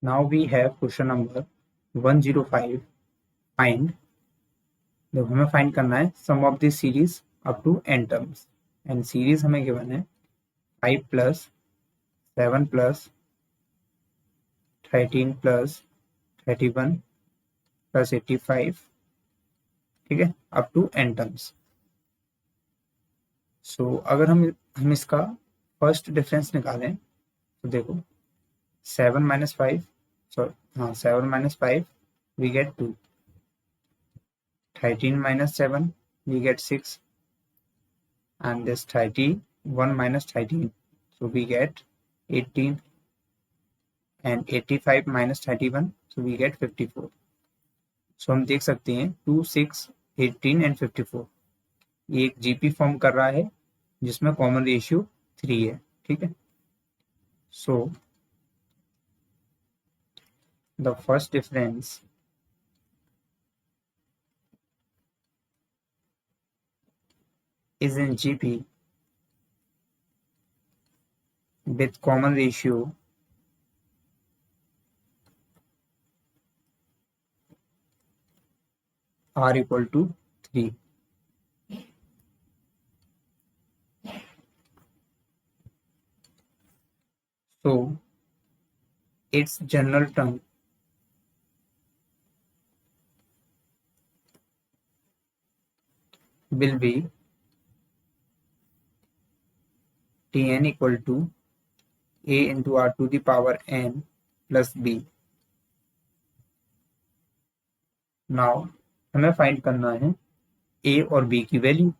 Now we have question number 105. Find. देखो हमें find करना है sum of this series up to n terms and series हमें given है 5 प्लस 7 प्लस 13 प्लस 31 प्लस 85, ठीक है, अप टू n टर्म्स। सो अगर हम इसका फर्स्ट डिफरेंस निकालें तो देखो 7 माइनस 5, सॉरी हाँ 7 minus 5 we get 2, 13 minus 7 we get 6, and this 31 minus 13, so we get 18, and 85 minus 31, so we get 54। so हम देख सकते हैं 2, 6, 18 एंड 54 ये एक जीपी फॉर्म कर रहा है जिसमें कॉमन रेशियो 3 है, ठीक है। So the first difference is in GP with common ratio r equal to 3। So its general term will be Tn equal to a into r to the power n plus b। Now हमें find करना है a और b की value.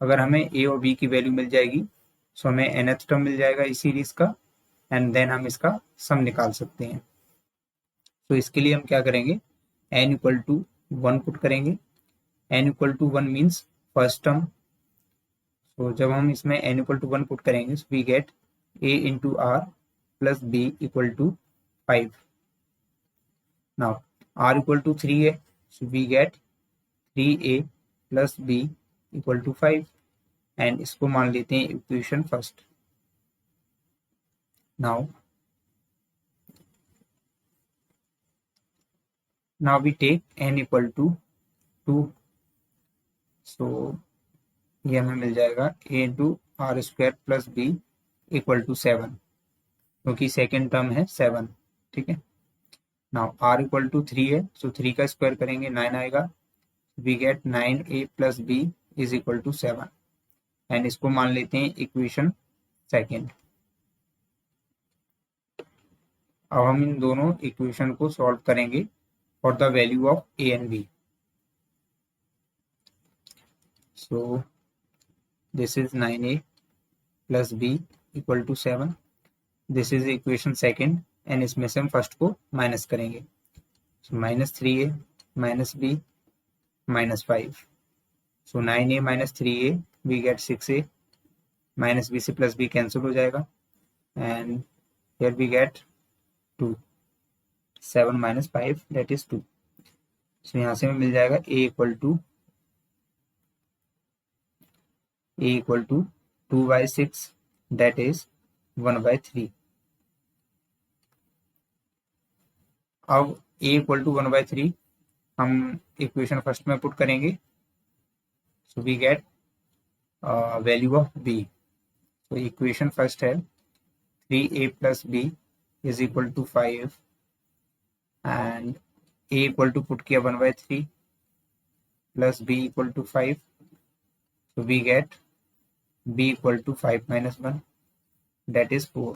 अगर हमें a और b की value मिल जाएगी तो हमें nth टर्म मिल जाएगा इस सीरीज का, एंड देन हम इसका सम निकाल सकते हैं। तो इसके लिए हम क्या करेंगे, n इक्वल टू 1 पुट करेंगे। n equal to 1 means first term. तो जब हम इसमें n इक्वल टू 1 पुट करेंगे so we get a into r plus b equal to 5। Now r equal to 3 है so we get 3a plus b equal to 5, and इसको मान लेते हैं equation first. Now we take n equal to 2, so ये हमें मिल जाएगा a into r square plus b equal to 7, क्योंकि second term है 7, ठीक है। नाउ r इक्वल टू 3 है सो 3 का स्क्वायर करेंगे 9 आएगा, we get 9a plus b is equal to 7, and इसको मान लेते हैं इक्वेशन सेकेंड। अब हम इन दोनों इक्वेशन को सॉल्व करेंगे for the value of a and b। So this is 9a plus b equal to 7, this is equation second, and इसमें से हम फर्स्ट को माइनस करेंगे। So minus 3a minus b minus 5, so 9a minus 3a we get 6a, minus b से plus b cancel हो जाएगा, and here we get 2, 7 minus 5 that is 2। So यहाँ से हमें मिल जाएगा a equal to 2/6 that is 1/3। अब a equal to 1/3 हम equation first में पुट करेंगे, so we get value of b। तो इक्वेशन फर्स्ट है 3a plus b is equal to 5, and a equal to put किया 1/3 plus b equal to 5, so we get b equal to 5 minus 1 that is 4।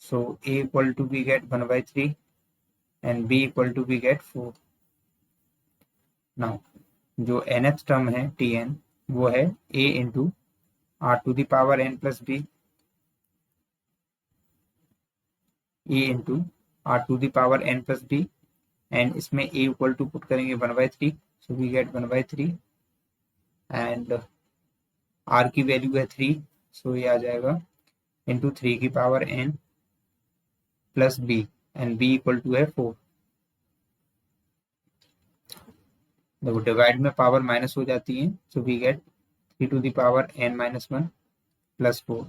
so a equal to we get 1/3 and b equal to we get 4। now जो nth term है tn वो है a into r to the power n plus b, a into r to the power n plus b, and इसमें a equal to put करेंगे 1/3 so we get 1/3, and r की value है 3 so ये आ जाएगा into 3 की power n plus b, and b equal to है 4। देखो डिवाइड में पावर माइनस हो जाती है so we get 3 to the power n minus 1 plus 4.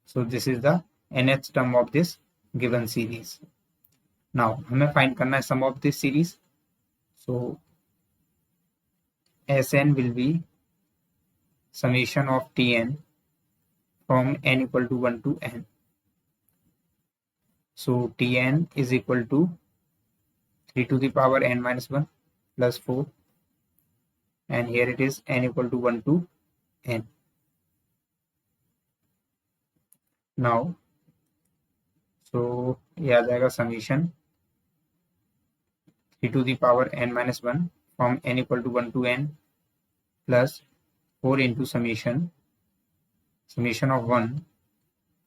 So this is the nth term of this given series. Now हमें find करना है sum of this series. So Sn will be summation of Tn from n equal to 1 to n. So Tn is equal to 3 to the power n minus 1 plus 4, and here it is n equal to 1 to n. Now so ये आ जाएगा summation 3 to the power n minus 1 from n equal to 1 to n plus 4 into summation of 1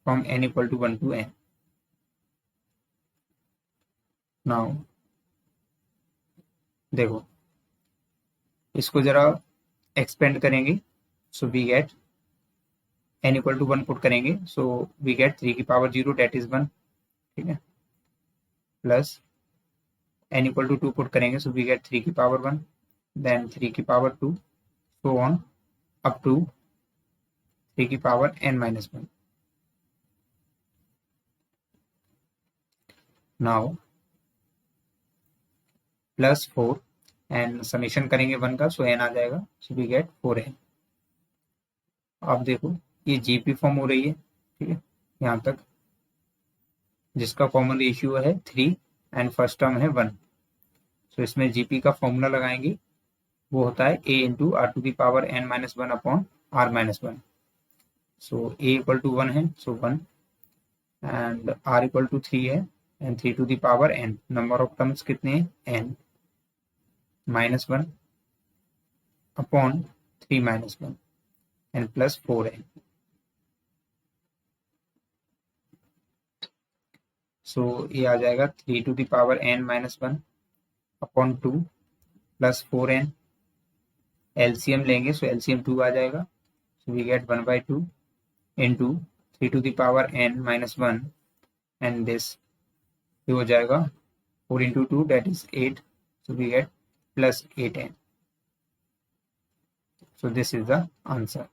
from n equal to 1 to n. Now देखो इसको जरा expand करेंगे, so we get n equal to 1 put करेंगे, so we get 3 की power 0 date is 1, ठीक है, plus n equal to 2 put करेंगे, so we get 3 की पावर 1, देन 3 की power 2, so on up to 3 की power n minus 1. Now plus 4 and summation करेंगे 1 का, सो n आ जाएगा, सो वी गेट 4n. आप देखो ये जीपी फॉर्म हो रही है, ठीक है, यहाँ तक, जिसका कॉमन रेशियो है 3 एंड फर्स्ट टर्म है 1. सो इसमें जीपी का फॉर्मूला लगाएंगे, वो होता है a into r to the power n minus 1 upon r minus 1. So a equal to 1 है, so 1, and r equal to 3 है, and 3 to the power n. Number of terms कितने हैं, n minus 1 upon 3 minus 1 and plus 4n. So ये आ जाएगा 3 to the power n minus 1 upon 2 plus 4n. LCM लेंगे, so LCM 2 आ जाएगा, so we get 1/2 into 3 to the power n minus 1, and this हो जाएगा 4 into 2 that is 8, so we get plus 8n. So this is the answer.